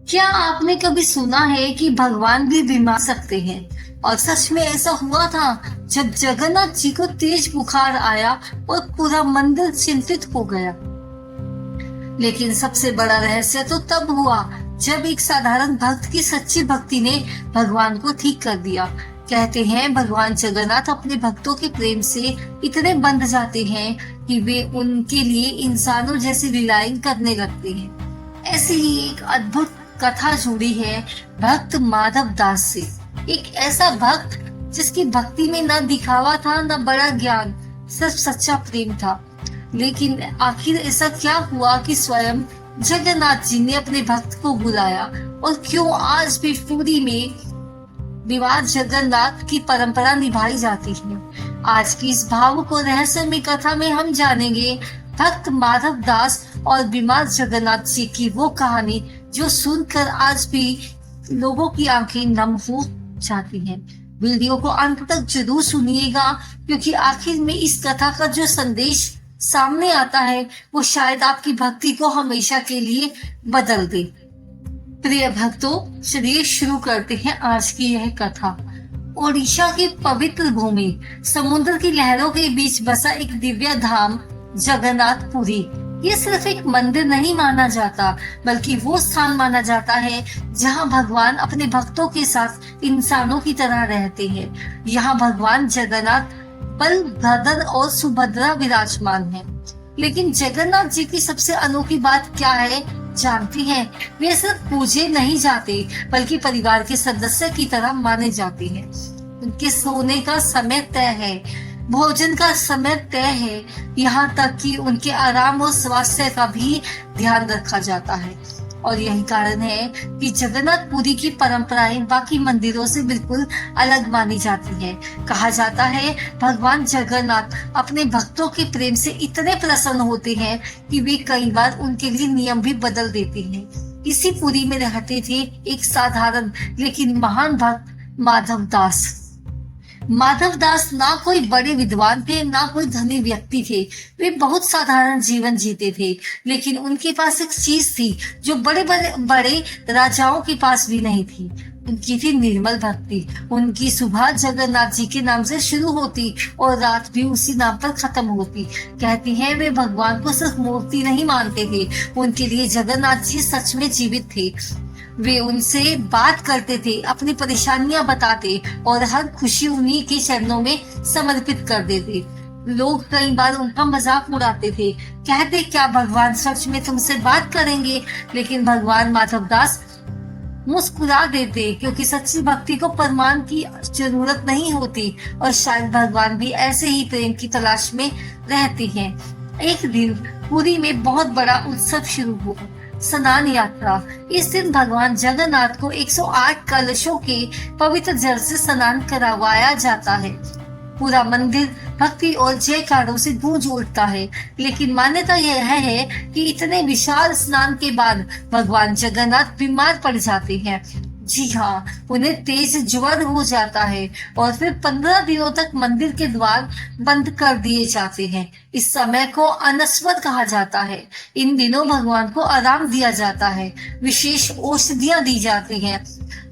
क्या आपने कभी सुना है कि भगवान भी बीमार सकते हैं? और सच में ऐसा हुआ था जब जगन्नाथ जी को तेज बुखार आया और पूरा मंदिर चिंतित हो गया। लेकिन सबसे बड़ा रहस्य तो तब हुआ जब एक साधारण भक्त की सच्ची भक्ति ने भगवान को ठीक कर दिया। कहते हैं भगवान जगन्नाथ अपने भक्तों के प्रेम से इतने बंध जाते हैं कि वे उनके लिए इंसानों जैसी लीलाएं करने लगते हैं। ऐसी ही एक अद्भुत कथा जुड़ी है भक्त माधव दास से। एक ऐसा भक्त जिसकी भक्ति में न दिखावा था न बड़ा ज्ञान, सिर्फ सच्चा प्रेम था। लेकिन आखिर ऐसा क्या हुआ कि स्वयं जगन्नाथ जी ने अपने भक्त को बुलाया, और क्यों आज भी पुरी में बीमार जगन्नाथ की परंपरा निभाई जाती है। आज की इस भावुक और रहस्यमय कथा में हम जानेंगे भक्त माधव दास और बीमार जगन्नाथ जी की वो कहानी जो सुनकर आज भी लोगों की आंखें नम हो जाती हैं। वीडियो को अंत तक जरूर सुनिएगा, क्योंकि आखिर में इस कथा का जो संदेश सामने आता है वो शायद आपकी भक्ति को हमेशा के लिए बदल दे। प्रिय भक्तों, चलिए शुरू करते हैं आज की यह कथा। ओडिशा की पवित्र भूमि, समुद्र की लहरों के बीच बसा एक दिव्य धाम जगन्नाथपुरी। ये सिर्फ एक मंदिर नहीं माना जाता, बल्कि वो स्थान माना जाता है जहां भगवान अपने भक्तों के साथ इंसानों की तरह रहते हैं। यहाँ भगवान जगन्नाथ, बलभद्र और सुभद्रा विराजमान हैं। लेकिन जगन्नाथ जी की सबसे अनोखी बात क्या है जानती हैं? वे सिर्फ पूजे नहीं जाते, बल्कि परिवार के सदस्य की तरह माने जाते हैं। उनके सोने का समय तय है, भोजन का समय तय है, यहाँ तक कि उनके आराम और स्वास्थ्य का भी ध्यान रखा जाता है। और यही कारण है कि जगन्नाथपुरी की परंपराएं बाकी मंदिरों से बिल्कुल अलग मानी जाती है। कहा जाता है भगवान जगन्नाथ अपने भक्तों के प्रेम से इतने प्रसन्न होते हैं कि वे कई बार उनके लिए नियम भी बदल देते हैं। इसी पुरी में रहते थे एक साधारण लेकिन महान भक्त माधव दास। माधव दास ना कोई बड़े विद्वान थे, ना कोई धनी व्यक्ति थे। वे बहुत साधारण जीवन जीते थे, लेकिन उनके पास एक चीज थी जो बड़े बड़े राजाओं के पास भी नहीं थी। उनकी थी निर्मल भक्ति। उनकी सुबह जगन्नाथ जी के नाम से शुरू होती और रात भी उसी नाम पर खत्म होती। कहती हैं वे भगवान को सिर्फ मूर्ति नहीं मानते थे, उनके लिए जगन्नाथ जी सच में जीवित थे। वे उनसे बात करते थे, अपनी परेशानियां बताते और हर खुशी उन्हीं के चरणों में समर्पित कर देते। लोग कई बार उनका मजाक उड़ाते थे, कहते क्या भगवान सच में तुमसे बात करेंगे? लेकिन भगवान माधव दास मुस्कुरा देते, क्योंकि सच्ची भक्ति को प्रमाण की जरूरत नहीं होती और शायद भगवान भी ऐसे ही प्रेम की तलाश में रहते हैं। एक दिन पुरी में बहुत बड़ा उत्सव शुरू हुआ, स्नान यात्रा। इस दिन भगवान जगन्नाथ को 108 कलशों के पवित्र जल से स्नान करवाया जाता है। पूरा मंदिर भक्ति और जयकारों से गूंज उठता है। लेकिन मान्यता यह है कि इतने विशाल स्नान के बाद भगवान जगन्नाथ बीमार पड़ जाते हैं। जी हाँ, उन्हें तेज ज्वर हो जाता है और फिर 15 दिनों तक मंदिर के द्वार बंद कर दिए जाते हैं। इस समय को अनस्वर कहा जाता है। इन दिनों भगवान को आराम दिया जाता है, विशेष औषधियां दी जाती हैं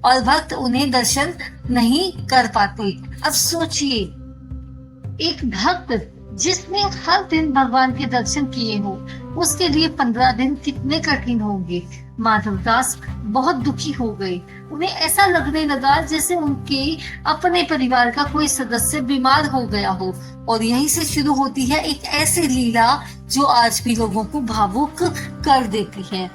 और भक्त उन्हें दर्शन नहीं कर पाते। अब सोचिए, एक भक्त जिसने हर दिन भगवान के दर्शन किए हो, उसके लिए 15 दिन कितने कठिन होंगे। माधव दास बहुत दुखी हो गए। उन्हें ऐसा लगने लगा जैसे उनके अपने परिवार का कोई सदस्य बीमार हो गया हो। और यहीं से शुरू होती है एक ऐसी लीला जो आज भी लोगों को भावुक कर देती है।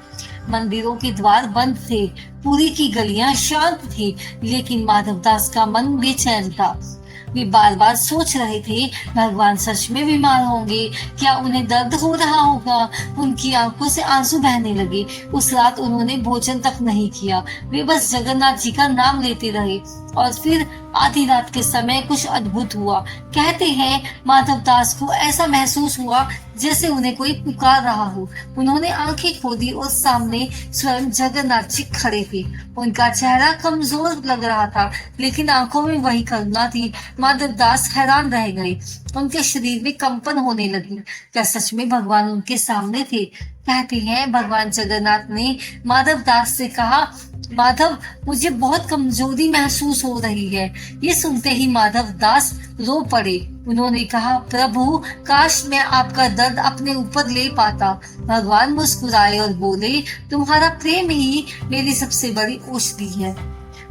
मंदिरों के द्वार बंद थे, पुरी की गलियां शांत थी, लेकिन माधव दास का मन बेचैन था। वे बार बार सोच रहे थे भगवान सच में बीमार होंगे, क्या उन्हें दर्द हो रहा होगा। उनकी आंखों से आंसू बहने लगे। उस रात उन्होंने भोजन तक नहीं किया। वे बस जगन्नाथ जी का नाम लेते रहे और फिर आधी रात के समय कुछ अद्भुत हुआ। कहते हैं माधवदास को ऐसा महसूस हुआ जैसे उन्हें कोई पुकार रहा हो। उन्होंने आंखें खोली और सामने स्वयं जगन्नाथ जी खड़े थे। उनका चेहरा कमजोर लग रहा था, लेकिन आंखों में वही करुणा थी। माधवदास हैरान रह गए। उनके शरीर में कंपन होने लगी। क्या सच में भगवान उनके सामने थे? कहते हैं भगवान जगन्नाथ ने माधवदास से कहा, माधव, मुझे बहुत कमजोरी महसूस हो रही है। ये सुनते ही माधव दास रो पड़े। उन्होंने कहा, प्रभु, काश मैं आपका दर्द अपने ऊपर ले पाता। भगवान मुस्कुराए और बोले, तुम्हारा प्रेम ही मेरी सबसे बड़ी औषधि है।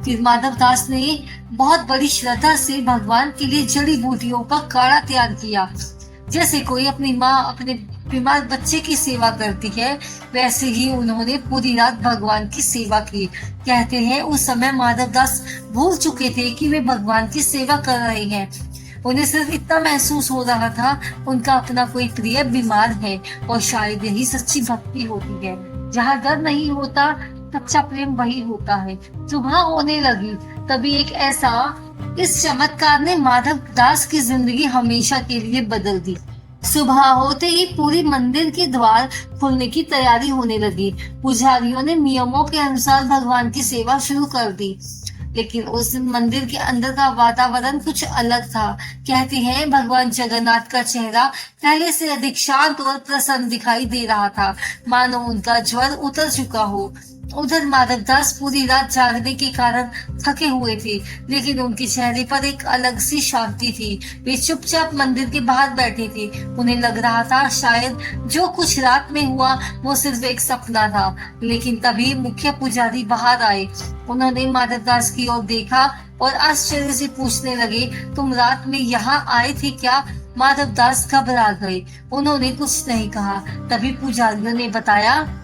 फिर माधव दास ने बहुत बड़ी श्रद्धा से भगवान के लिए जड़ी बूटियों का काढ़ा तैयार किया। जैसे कोई अपनी माँ अपने बीमार बच्चे की सेवा करती है, वैसे ही उन्होंने पूरी रात भगवान की सेवा की। कहते हैं उस समय माधवदास भूल चुके थे कि वे भगवान की सेवा कर रहे हैं। उन्हें सिर्फ इतना महसूस हो रहा था, उनका अपना कोई प्रिय बीमार है। और शायद यही सच्ची भक्ति होती है। जहाँ डर नहीं होता, सच्चा प्रेम वही होता है। सुबह होने लगी, तभी इस चमत्कार ने माधव दास की जिंदगी हमेशा के लिए बदल दी। सुबह होते ही पूरी मंदिर के द्वार खुलने की तैयारी होने लगी। पुजारियों ने नियमों के अनुसार भगवान की सेवा शुरू कर दी, लेकिन उस मंदिर के अंदर का वातावरण कुछ अलग था। कहते हैं भगवान जगन्नाथ का चेहरा पहले से अधिक शांत और प्रसन्न दिखाई दे रहा था, मानो उनका ज्वर उतर चुका हो। उधर माधवदास पूरी रात जागने के कारण थके हुए थे, लेकिन उनके चेहरे पर एक अलग सी शांति थी। वे चुपचाप मंदिर के बाहर बैठे थे। उन्हें लग रहा था शायद जो कुछ रात में हुआ वो सिर्फ एक सपना था। लेकिन तभी मुख्य पुजारी बाहर आए। उन्होंने माधवदास की ओर देखा और आश्चर्य से पूछने लगे, तुम रात में यहाँ आए थे क्या? माधवदास घबरा गए। उन्होंने कुछ नहीं कहा। तभी पुजारियों ने बताया,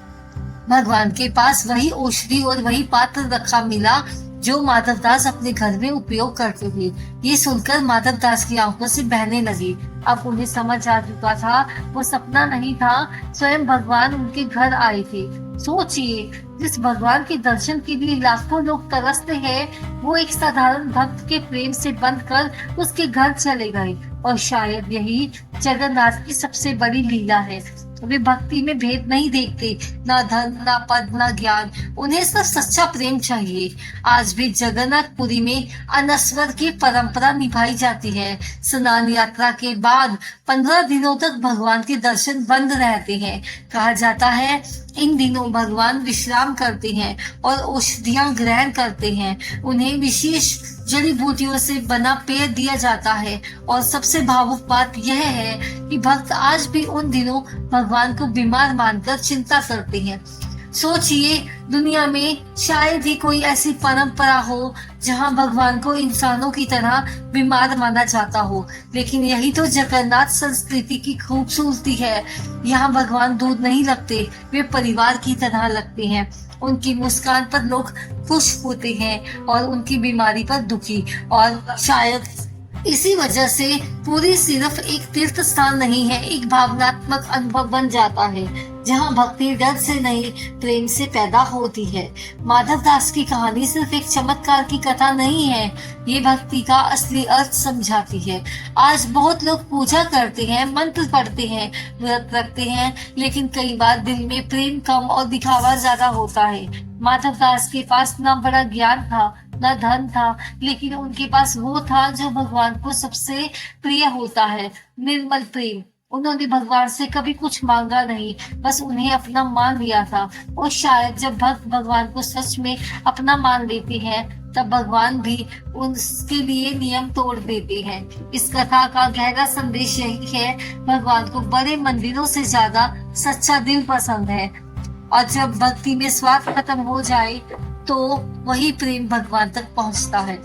भगवान के पास वही औषधि और वही पात्र रखा मिला जो माधवदास अपने घर में उपयोग करते थे। ये सुनकर माधवदास की आंखों से बहने लगी। अब उन्हें समझ आ चुका था वो सपना नहीं था, स्वयं भगवान उनके घर आए थे। सोचिए, जिस भगवान के दर्शन के लिए लाखों लोग तरसते हैं, वो एक साधारण भक्त के प्रेम से बंधकर उसके घर चले गए। और शायद यही जगन्नाथ की सबसे बड़ी लीला है। वे भक्ति में भेद नहीं देखते, ना धन, ना पद, ना ज्ञान। उन्हें सिर्फ सच्चा प्रेम चाहिए। आज भी जगन्नाथपुरी में अनस्वर की परंपरा निभाई जाती है। स्नान यात्रा के बाद 15 दिनों तक भगवान के दर्शन बंद रहते हैं। कहा जाता है इन दिनों भगवान विश्राम करते हैं और औषधियां ग्रहण करते हैं। उन्हें विशेष जड़ी बूटियों से बना पेय दिया जाता है। और सबसे भावुक बात यह है कि भक्त आज भी उन दिनों भगवान को बीमार मानकर चिंता करते हैं। सोचिए, दुनिया में शायद ही कोई ऐसी परंपरा हो जहां भगवान को इंसानों की तरह बीमार माना जाता हो। लेकिन यही तो जगन्नाथ संस्कृति की खूबसूरती है। यहाँ भगवान दूध नहीं लगते, वे परिवार की तरह लगते हैं। उनकी मुस्कान पर लोग खुश होते हैं और उनकी बीमारी पर दुखी। और शायद इसी वजह से पूरी सिर्फ एक तीर्थ स्थान नहीं है, एक भावनात्मक अनुभव बन जाता है, जहाँ भक्ति डर से नहीं प्रेम से पैदा होती है। माधवदास की कहानी सिर्फ एक चमत्कार की कथा नहीं है, ये भक्ति का असली अर्थ समझाती है। आज बहुत लोग पूजा करते हैं, मंत्र पढ़ते हैं, व्रत रखते हैं, लेकिन कई बार दिल में प्रेम कम और दिखावा ज्यादा होता है। माधवदास के पास ना बड़ा ज्ञान था, ना धन था, लेकिन उनके पास वो था जो भगवान को सबसे प्रिय होता है, निर्मल प्रेम। उन्होंने भगवान से कभी कुछ मांगा नहीं, बस उन्हें अपना मान लिया था। और शायद जब भक्त भगवान को सच में अपना मान लेते हैं, तब भगवान भी उसके लिए नियम तोड़ देते हैं। इस कथा का गहरा संदेश यही है, भगवान को बड़े मंदिरों से ज्यादा सच्चा दिल पसंद है। और जब भक्ति में स्वार्थ खत्म हो जाए तो वही प्रेम भगवान तक पहुंचता है।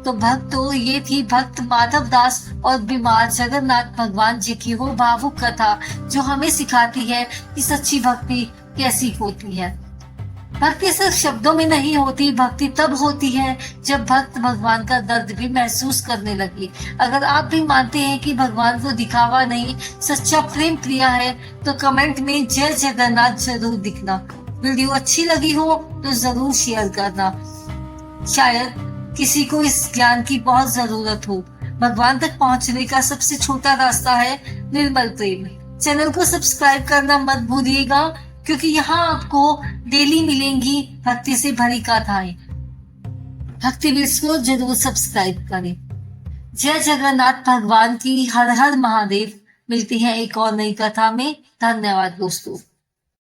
तो ये थी भक्त माधवदास और बीमार जगन्नाथ भगवान जी की वो भावुक कथा, जो हमें सिखाती है कि सच्ची भक्ति कैसी होती है। भक्ति सिर्फ शब्दों में नहीं होती, भक्ति तब होती है जब भक्त भगवान का दर्द भी महसूस करने लगे। अगर आप भी मानते हैं कि भगवान को दिखावा नहीं, सच्चा प्रेम प्रिय है, तो कमेंट में जय जगन्नाथ जरूर लिखना। वीडियो अच्छी लगी हो तो जरूर शेयर करना। शायद किसी को इस ज्ञान की बहुत जरूरत हो। भगवान तक पहुंचने का सबसे छोटा रास्ता है निर्मल प्रेम। चैनल को सब्सक्राइब करना मत भूलिएगा, क्योंकि यहाँ आपको डेली मिलेंगी भक्ति से भरी कथाएं। भक्ति विश्व को जरूर सब्सक्राइब करें। जय जगन्नाथ भगवान की, हर हर महादेव। मिलती है एक और नई कथा में। धन्यवाद दोस्तों।